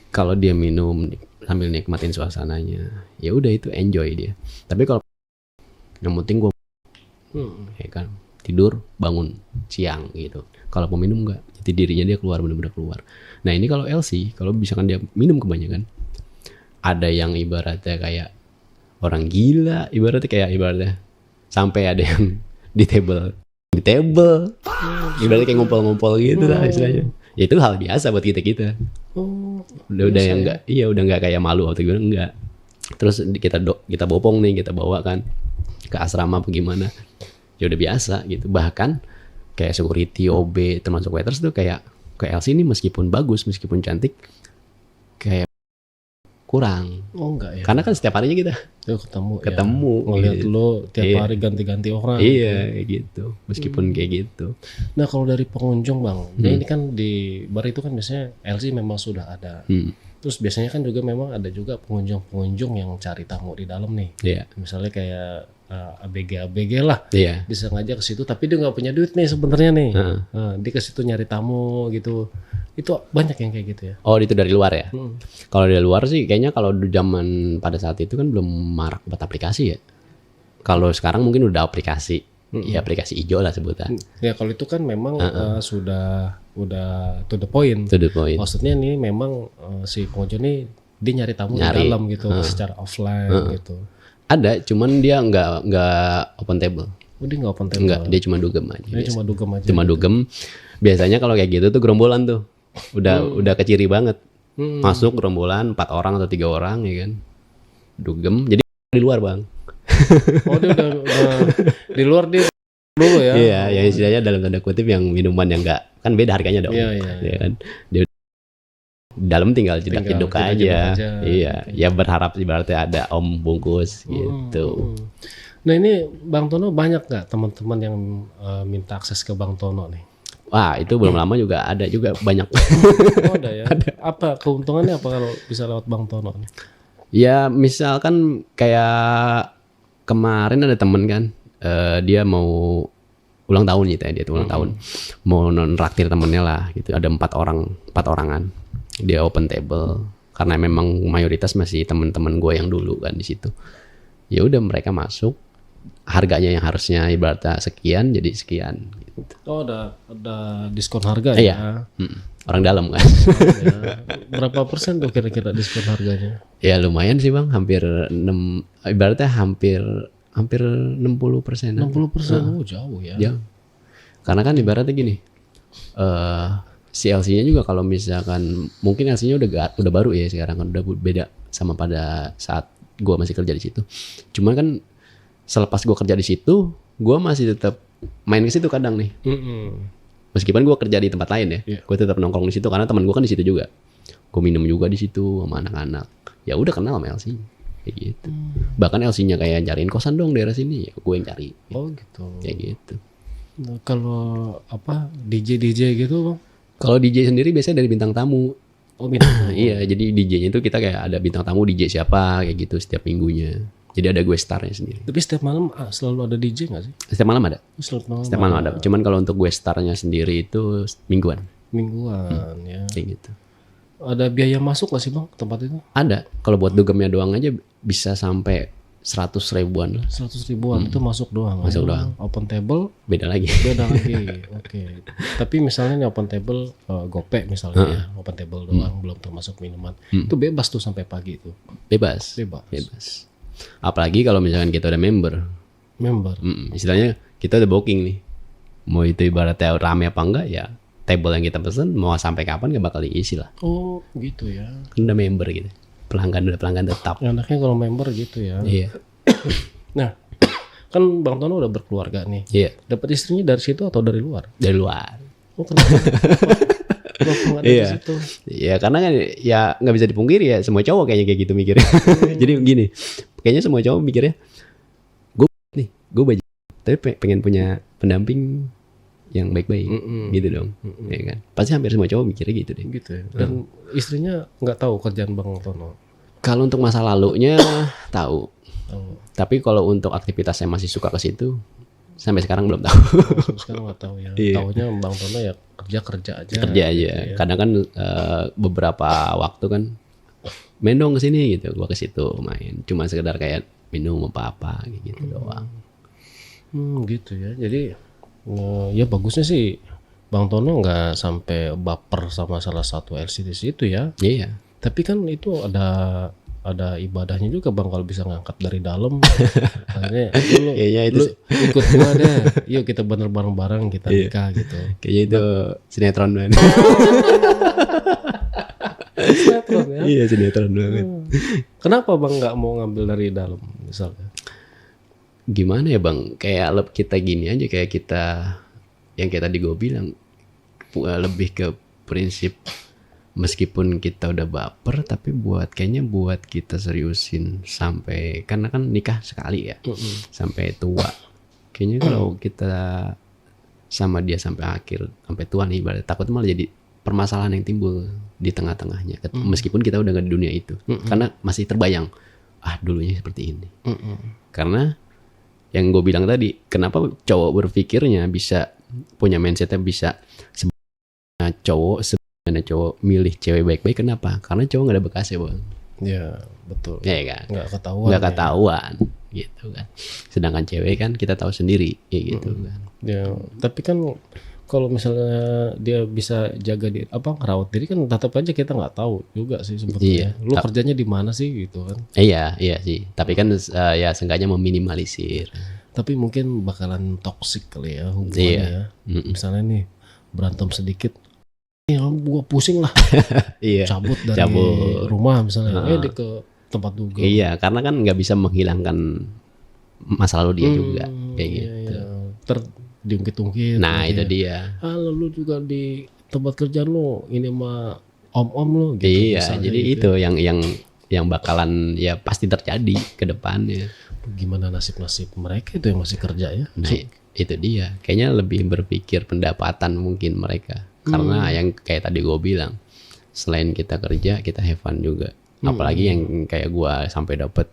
Kalau dia minum sambil nikmatin suasananya, ya udah itu enjoy dia. Tapi kalau yang penting gue, ya kan tidur bangun siang gitu. Kalau peminum enggak, jadi dirinya dia keluar benar-benar keluar. Nah ini kalau LC, kalau misalkan dia minum kebanyakan, ada yang ibaratnya kayak orang gila, ibaratnya sampai ada yang di table, ibaratnya kayak ngumpul-ngumpul gitu lah istilahnya. Ya itu hal biasa buat kita. Udah yang enggak, udah enggak kayak malu atau gimana enggak. Terus kita bopong nih, kita bawa kan ke asrama apa gimana. Ya udah biasa gitu. Bahkan kayak security, OB, termasuk waiters tuh kayak LC ini meskipun bagus, meskipun cantik, kayak kurang. Oh enggak ya. Karena kan setiap harinya kita ketemu ngelihat gitu. Lo tiap hari ganti-ganti orang. Iya gitu. Meskipun kayak gitu. Nah kalau dari pengunjung bang, ini kan di bar itu kan biasanya LC memang sudah ada. Terus biasanya kan juga memang ada juga pengunjung yang cari tamu di dalam nih. Misalnya kayak ABG lah, bisa ngajak ke situ, tapi dia nggak punya duit nih sebenarnya nih. Dia ke situ nyari tamu gitu. Itu banyak yang kayak gitu ya. Oh itu dari luar ya? Kalau dari luar sih kayaknya kalau zaman pada saat itu kan belum marak buat aplikasi ya. Kalau sekarang mungkin udah aplikasi, ya aplikasi hijau lah sebutan. Ya kalau itu kan memang udah to the point. Maksudnya nih memang si pengunjung ini dia nyari tamu di dalam gitu, secara offline gitu. Ada, cuman dia nggak open table. Oh dia nggak open table? Nggak, dia cuma dugem aja. Dia cuma dugem aja. Cuma dugem. Biasanya kalau kayak gitu tuh gerombolan tuh. Udah keciri banget. Masuk gerombolan 4 orang atau 3 orang ya kan. Dugem. Jadi di luar bang. Oh dia udah di luar dia dulu ya. Iya, yang istilahnya dalam tanda kutip yang minuman yang nggak, kan beda harganya dong. Iya. Kan? Dia dalam tinggal jeduk aja. Iya, ya berharap ibaratnya ada om bungkus gitu. Nah ini Bang Tono banyak nggak teman-teman yang minta akses ke Bang Tono nih? Wah itu belum lama juga ada juga banyak. Oh ada ya. Apa keuntungannya apa kalau bisa lewat Bang Tono nih? Ya misalkan kayak kemarin ada temen kan, dia mau ulang tahun gitu ya, dia tuh ulang tahun, mau nraktir temennya lah gitu, ada 4 orangan, dia open table karena memang mayoritas masih temen-temen gue yang dulu kan di situ. Ya udah mereka masuk, harganya yang harusnya ibaratnya sekian jadi sekian. Gitu. Oh ada diskon harga ya? Iya. orang dalam kan. Ya. Berapa persen tuh kira-kira diskon harganya? Ya lumayan sih bang, hampir 6, ibaratnya hampir 60%. 60%, oh jauh ya. Jauh. Karena kan ibaratnya gini, si LC-nya juga kalau misalkan mungkin LC-nya udah baru ya sekarang kan, udah beda sama pada saat gue masih kerja di situ. Cuman kan selepas gue kerja di situ, gue masih tetap main ke situ kadang nih. Meskipun gue kerja di tempat lain ya, gue tetap nongkrong di situ karena teman gue kan di situ juga. Gue minum juga di situ sama anak-anak. Ya udah kenal sama LC kayak gitu. Bahkan LC-nya kayak cariin kosan dong daerah sini, ya gue yang cari. Oh gitu. Kayak gitu. Nah, kalau apa DJ gitu bang? Kalau DJ sendiri biasanya dari bintang tamu. Oh bintang tamu. Iya, jadi DJ-nya itu kita kayak ada bintang tamu DJ siapa kayak gitu setiap minggunya. Jadi ada gue starnya sendiri. Tapi setiap malam selalu ada DJ nggak sih? Setiap malam ada. Setiap malam ada. Cuman kalau untuk gue starnya sendiri itu mingguan. Mingguan ya. Kayak gitu. Ada biaya masuk nggak sih bang ke tempat itu? Ada. Kalau buat dugemnya doang aja bisa sampai 100 ribuan lah. 100 ribuan itu masuk doang. Masuk doang. Open table beda lagi. Beda lagi. Oke. Tapi misalnya nih open table gope misalnya ya, open table doang belum termasuk minuman. Itu bebas tuh sampai pagi itu. Bebas. Apalagi kalau misalkan kita udah member. Istilahnya kita udah booking nih. Mau itu ibaratnya rame apa enggak ya, table yang kita pesen mau sampai kapan gak bakal diisi lah. Oh gitu ya. Kan udah member gitu. Pelanggan tetap. Enaknya kalau member gitu ya. Iya. Nah, kan Bang Tono udah berkeluarga nih. Iya. Dapat istrinya dari situ atau dari luar? Dari luar. Oh kenapa? Kenapa dari situ? Ya karena kan ya nggak bisa dipungkiri ya, semua cowok kayaknya kayak gitu mikirnya. Jadi gini, kayaknya semua cowok mikirnya, gue baju, tapi pengen punya pendamping yang baik-baik, gitu dong. Ya kan? Pasti hampir semua cowok mikirnya gitu deh. Gitu ya. Dan istrinya nggak tahu kerjaan Bang Tono. Kalau untuk masa lalunya tahu. Tapi kalau untuk aktivitas saya masih suka ke situ, sampai sekarang belum tahu. Sekarang nggak tahu ya. Taunya Bang Tono ya kerja aja. Kerja aja. Gitu ya. Kadang kan beberapa waktu kan main dong ke sini gitu, gua ke situ main. Cuma sekedar kayak minum apa gitu doang. Gitu ya. Jadi ya bagusnya sih Bang Tono nggak sampai baper sama salah satu LCD itu ya. Iya. Tapi kan itu ada ibadahnya juga Bang kalau bisa ngangkat dari dalam. Makanya lu ikut gua deh. Yuk kita bener bareng-bareng kita nikah gitu. Kayaknya itu sinetron banget. Sinetron ya? Iya sinetron banget. Kenapa Bang nggak mau ngambil dari dalam misalnya? Gimana ya Bang? Kayak kita gini aja, kayak kita yang kayak tadi gue bilang, lebih ke prinsip. Meskipun kita udah baper, tapi kayaknya buat kita seriusin sampai, karena kan nikah sekali ya, sampai tua. Kayaknya kalau kita sama dia sampai akhir, sampai tua nih, berarti takut malah jadi permasalahan yang timbul di tengah-tengahnya. Meskipun kita udah gak di dunia itu, karena masih terbayang, dulunya seperti ini. Karena yang gue bilang tadi, kenapa cowok berpikirnya bisa punya mindsetnya bisa sebenarnya cowok milih cewek baik-baik, kenapa? Karena cowok gak ada bekasnya Bang. Ya betul. Ya kan? Gak ketahuan gitu kan. Sedangkan cewek kan kita tahu sendiri gitu kan. Ya, tapi kan kalau misalnya dia bisa jaga diri, ngerawat diri kan tetap aja kita nggak tahu juga sih sebetulnya. Lu kerjanya di mana sih gitu kan? Iya sih. Tapi kan ya seenggaknya meminimalisir. Tapi mungkin bakalan toksik kali ya hubungannya. Misalnya nih berantem sedikit, gua pusing lah. Cabut dari rumah misalnya. Dia ke tempat dugem. Iya, karena kan nggak bisa menghilangkan masa lalu dia juga kayak gitu. Diungkit-ungkit. Nah itu dia. Lalu juga di tempat kerja lu ini mah om-om lu gitu. Iya, jadi gitu. Itu yang bakalan ya pasti terjadi ke depannya. Gimana nasib-nasib mereka itu yang masih kerja ya? Nah, itu dia. Kayaknya lebih berpikir pendapatan mungkin mereka. Karena yang kayak tadi gue bilang, selain kita kerja, kita have fun juga. Apalagi yang kayak gue sampai dapat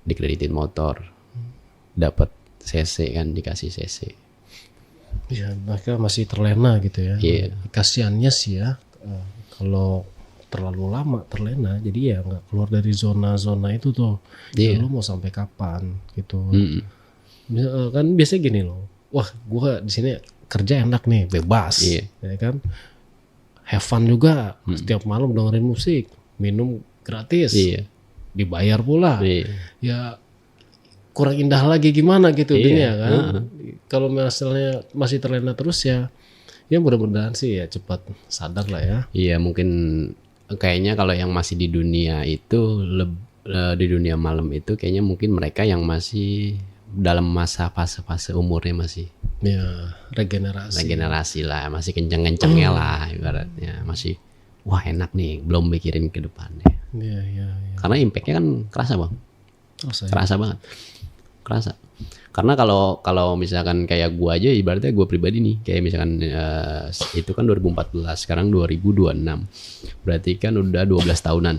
dikreditin motor, dapat CC kan, dikasih CC. Ya mereka masih terlena gitu ya. Kasiannya sih ya, kalau terlalu lama terlena, jadi ya nggak keluar dari zona-zona itu tuh. Lu mau sampai kapan gitu? Kan biasanya gini loh, wah gue di sini kerja enak nih, bebas, ya kan? have fun juga. Setiap malam dengerin musik, minum gratis, dibayar pula. Ya kurang indah lagi gimana gitu dunia kan. Kalau misalnya masih terlena terus ya mudah-mudahan sih ya cepat sadar lah ya. Iya, mungkin kayaknya kalau yang masih di dunia itu di dunia malam itu kayaknya mungkin mereka yang masih dalam masa fase-fase umurnya masih regenerasi lah, masih kenceng-kencengnya lah ibaratnya, masih wah enak nih, belum mikirin ke depannya. Karena impactnya kan kerasa bang, kerasa banget, kerasa. Karena kalau misalkan kayak gua aja, ibaratnya gua pribadi nih, kayak misalkan itu kan 2014, sekarang 2026, berarti kan udah 12 tahunan.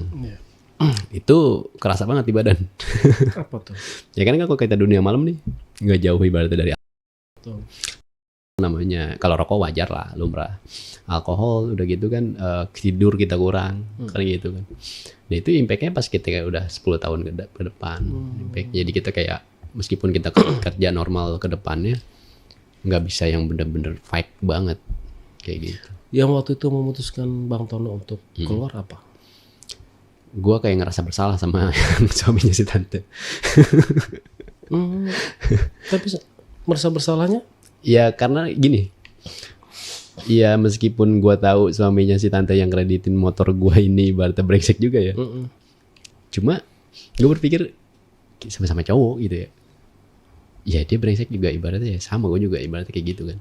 Itu kerasa banget di badan. Apa tuh? Ya kan kalau kita dunia malam nih, nggak jauh ibaratnya dari namanya. Kalau rokok wajar lah, lumrah. Alkohol udah gitu kan, tidur kita kurang, kan gitu kan. Nah itu impactnya pas kita udah 10 tahun ke depan. Impact. Jadi kita kayak meskipun kita kerja normal ke depannya, nggak bisa yang bener-bener fight banget kayak gitu. Yang waktu itu memutuskan Bang Tono untuk keluar apa? Gue kayak ngerasa bersalah sama suaminya si tante. Tapi merasa bersalahnya? Ya karena gini. Ya meskipun gue tahu suaminya si tante yang kreditin motor gue ini ibaratnya brengsek juga ya. Cuma gue berpikir sama-sama cowok gitu ya. Ya dia brengsek juga ibaratnya ya, sama gue juga ibaratnya kayak gitu kan.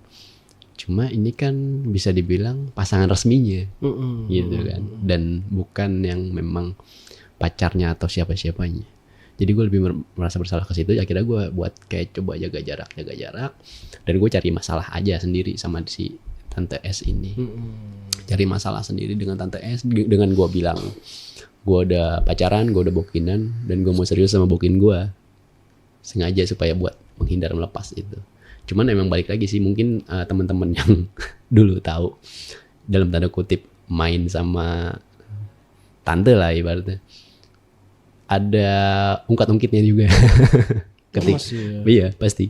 Cuma ini kan bisa dibilang pasangan resminya gitu kan, dan bukan yang memang pacarnya atau siapa-siapanya. Jadi gue lebih merasa bersalah ke situ. Akhirnya gue buat kayak coba jaga jarak, dan gue cari masalah aja sendiri sama si Tante S ini. Cari masalah sendiri dengan Tante S, dengan gue bilang gue udah pacaran, gue udah bokinan, dan gue mau serius sama bokin gue, sengaja supaya buat menghindar melepas itu. Cuman emang balik lagi sih, mungkin teman-teman yang dulu tahu dalam tanda kutip main sama tante lah ibaratnya, ada ungkat-ungkitnya juga. Iya pasti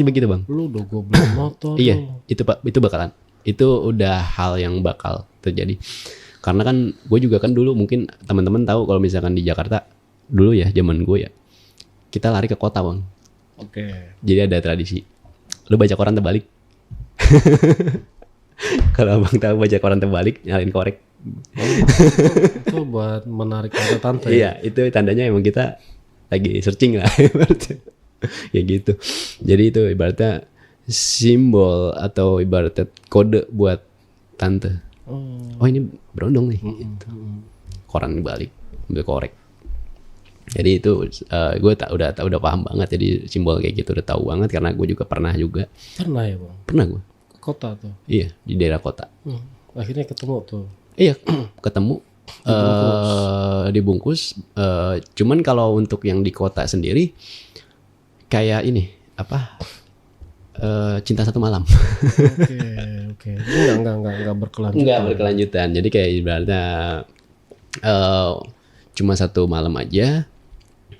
begitu bang. Lu udah gue beli motor. Iya itu bakalan, itu udah hal yang bakal terjadi. Karena kan gue juga kan dulu, mungkin teman-teman tahu kalau misalkan di Jakarta dulu ya, zaman gue ya, kita lari ke kota bang. Jadi ada tradisi, lu baca koran terbalik. Kalau abang tahu baca koran terbalik, nyalain korek. Itu buat menarik kata tante. Iya, itu tandanya emang kita lagi searching lah. Ya gitu. Jadi itu ibaratnya simbol atau ibaratnya kode buat tante. Oh ini berondong nih. Gitu. Koran balik, ambil korek. Jadi itu gue udah paham banget. Jadi simbol kayak gitu udah tahu banget, karena gue juga pernah juga. Pernah ya bang? Pernah gue. Kota tuh? Iya, di daerah kota. Akhirnya ketemu tuh? Iya, ketemu. Dibungkus. Cuman kalau untuk yang di kota sendiri, kayak ini apa? Cinta Satu Malam. Oke. Enggak berkelanjutan. Enggak berkelanjutan. Jadi kayak ibaratnya cuma 1 malam aja,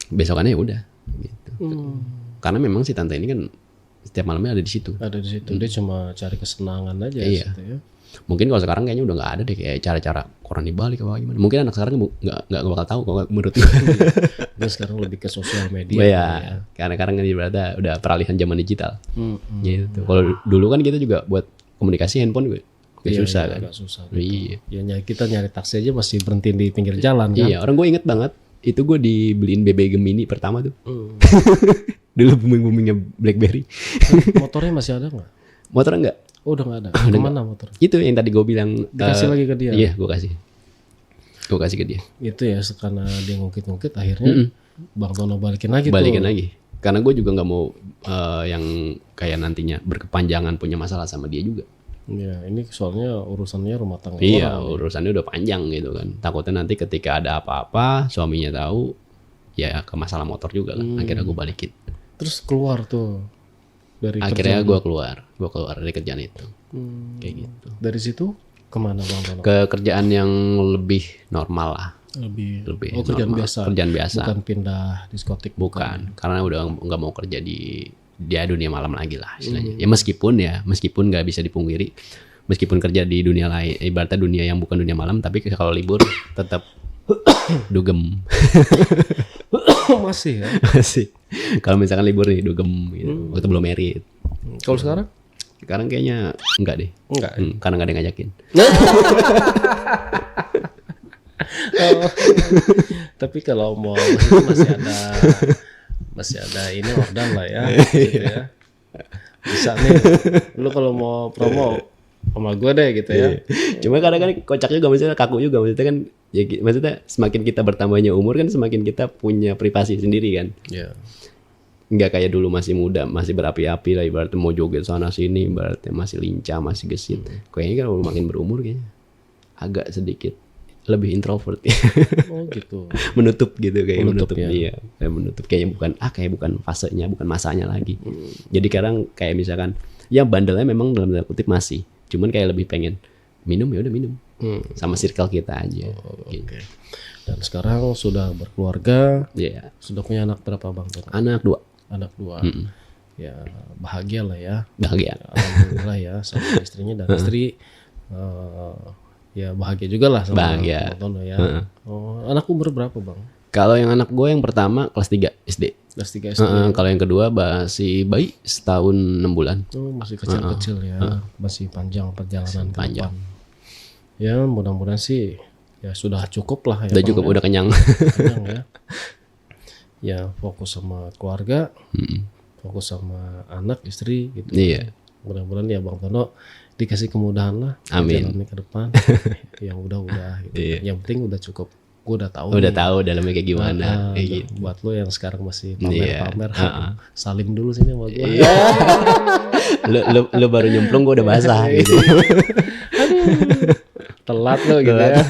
besokannya ya udah gitu. Karena memang si tante ini kan setiap malamnya ada di situ. Dia cuma cari kesenangan aja. Iya. Situ, ya. Mungkin kalau sekarang kayaknya udah nggak ada deh kayak cara-cara koran dibalik apa gimana. Mungkin anak sekarang nggak bakal tahu kalau menurut gue. Dia sekarang lebih ke sosial media. Ya. Karena sekarang kan ibaratnya udah peralihan zaman digital. Gitu. Kalau dulu kan kita juga buat komunikasi handphone gue. Susah kan. Agak susah. Iya. Ya kita nyari taksi aja masih berhenti di pinggir jalan kan. Iya, orang gue inget banget. Itu gue dibeliin BB Gemini pertama tuh. Dulu booming-boomingnya BlackBerry. Motornya masih ada nggak? Motornya enggak. Oh udah nggak ada. Kemana motor? Itu yang tadi gue bilang. Dikasih lagi ke dia? Iya gue kasih ke dia. Itu ya karena dia ngungkit-ngungkit akhirnya Bang Tono balikin lagi. Karena gue juga nggak mau yang kayak nantinya berkepanjangan punya masalah sama dia juga. Iya, ini soalnya urusannya rumah tangga. Iya, urusannya udah panjang gitu kan. Takutnya nanti ketika ada apa-apa, suaminya tahu, ya ke masalah motor juga kan. Akhirnya gue balikin. Terus keluar tuh dari akhirnya gue keluar dari kerjaan itu. Kayak gitu. Dari situ kemana Bang Tono? Ke kerjaan yang lebih normal lah. Lebih kerjaan biasa. Bukan pindah diskotik. Bukan. Karena udah nggak mau kerja di dunia malam lagi lah istilahnya. Ya meskipun nggak bisa dipungkiri, meskipun kerja di dunia lain, ibaratnya dunia yang bukan dunia malam, tapi kalau libur tetap dugem. Masih ya? Masih. Kalau misalkan libur nih dugem gitu. Waktu belum married. Kalau sekarang? Sekarang kayaknya enggak deh. Enggak. Karena enggak ada yang ngajakin. Tapi kalau mau masih ada ini order lah ya, gitu ya. Bisa nih, lu kalau mau promo sama gue deh gitu ya. Cuma kadang-kadang kocak juga, maksudnya kaku juga, maksudnya kan ya, maksudnya semakin kita bertambahnya umur kan semakin kita punya privasi sendiri kan. Iya. Nggak kayak dulu masih muda, masih berapi-api lah, ibaratnya mau joget sana sini, ibaratnya masih lincah, masih gesit. Kayaknya kan makin berumur kayaknya agak sedikit lebih introvert. Oh gitu. Menutup gitu, kayak menutup ya. dia, kayak menutup, kayaknya bukan fasenya, bukan masanya lagi. Jadi sekarang kayak misalkan ya bandelnya memang dalam tanda kutip masih, cuman kayak lebih pengen minum, ya udah minum sama circle kita aja. Oke. Dan sekarang sudah berkeluarga. Iya. Sudah punya anak berapa Bang? Anak 2. Anak 2. Ya bahagia lah ya. Bahagia. Alhamdulillah ya sama istrinya, dan istri ya bahagia juga lah sama bahagia. Bang Tono ya. Oh, anak umur berapa Bang? Kalau yang anak gue yang pertama kelas 3 SD. Kelas 3 SD. Kalau yang kedua masih bayi setahun 6 bulan. Oh, masih kecil-kecil ya. Masih panjang perjalanan ke depan. Ya mudah-mudahan sih ya sudah cukup lah ya. Udah cukup, udah kenyang. Kenyang ya. Ya fokus sama keluarga, fokus sama anak, istri gitu. Iya. Mudah-mudahan ya Bang Tono dikasih kemudahan lah. Amin. Jalannya ke depan. Yang udah gitu. Iya. Yang penting udah cukup. Gue udah tahu. Udah tahu dalamnya kayak gimana. Kayak gitu. Buat lo yang sekarang masih pamer-pamer, salim dulu sini sama gue. Iya. lu baru nyemplung, gue udah basah gitu. Telat lo gitu ya.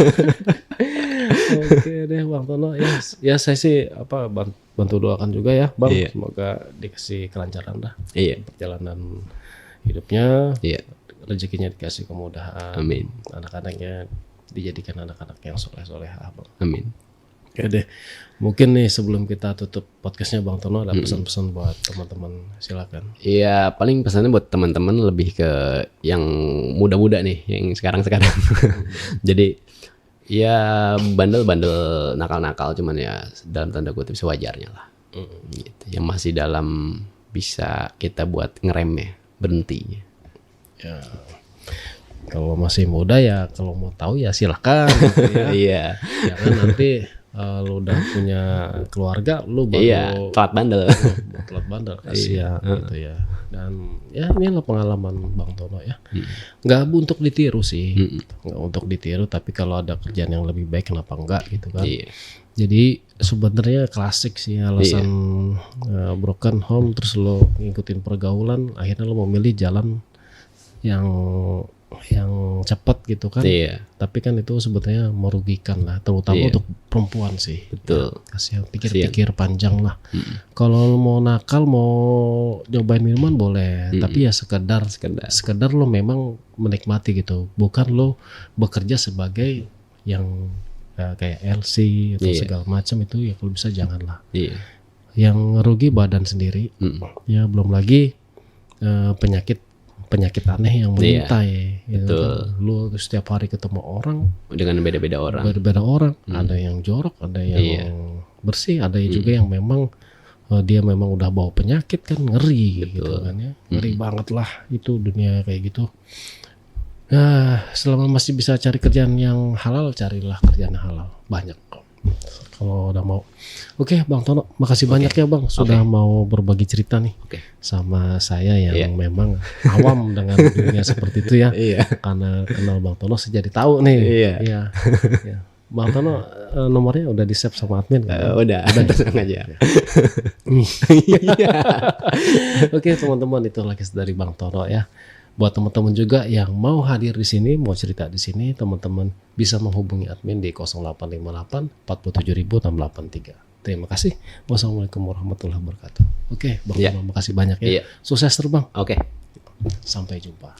Oke deh Bang Tono, ya saya sih bantu doakan juga ya Bang. Iya. Semoga dikasih kelancaran lah. Iya. Perjalanan hidupnya. Iya. Rezekinya dikasih kemudahan. Amin. Anak-anaknya dijadikan anak-anak yang soleh-solehah Bang. Amin. Oke deh, mungkin nih sebelum kita tutup podcastnya Bang Tono ada pesan-pesan buat teman-teman, silakan. Iya, paling pesannya buat teman-teman lebih ke yang muda-muda nih, yang sekarang-sekarang. Jadi ya bandel-bandel, nakal-nakal, cuman ya dalam tanda kutip sewajarnya lah. Gitu. Yang masih dalam bisa kita buat ngeremnya, berhenti. Ya. Kalau masih muda ya, kalau mau tahu ya silakan gitu ya. Iya. Jangan nanti lu udah punya keluarga lu baru telat bandel. Telat bandel kasihan gitu ya. Dan ya inilah pengalaman Bang Tono ya. Nggak untuk ditiru sih. Nggak untuk ditiru, tapi kalau ada kerjaan yang lebih baik kenapa enggak gitu kan. Iya. Jadi sebenarnya klasik sih alasan broken home terus lo ngikutin pergaulan, akhirnya lo memilih jalan yang cepat gitu kan. Iya. Tapi kan itu sebetulnya merugikan lah, terutama untuk perempuan sih. Betul. Ya, kasihan, pikir-pikir panjang lah. Kalau mau nakal, mau nyobain minuman boleh, tapi ya sekedar lo memang menikmati gitu, bukan lo bekerja sebagai yang kayak LC atau segala macam, itu ya kalau bisa janganlah. Iya. Yang rugi badan sendiri. Ya belum lagi penyakit aneh yang mengintai. Gitu kan. Lu setiap hari ketemu orang dengan beda-beda orang. Ada yang jorok, ada yang bersih, ada juga yang memang dia memang udah bawa penyakit kan, ngeri gitu kan ya. Ngeri banget lah itu dunia kayak gitu. Nah, selama masih bisa cari kerjaan yang halal, carilah kerjaan halal. Banyak kok. Kalau udah mau. Oke, Bang Tono, makasih banyak ya Bang sudah mau berbagi cerita nih sama saya yang memang awam dengan dunia seperti itu ya. Karena kenal Bang Tono saya jadi tahu nih. Iya. Bang Tono nomornya udah di save sama admin kan? Udah tenang aja. Oke teman-teman, itu lagi dari Bang Tono ya. Buat teman-teman juga yang mau hadir di sini, mau cerita di sini, teman-teman bisa menghubungi admin di 0858 47000 683. Terima kasih. Wassalamualaikum warahmatullahi wabarakatuh. Oke, Bang Tono, makasih banyak ya. Sukses terus Bang. Oke. Sampai jumpa.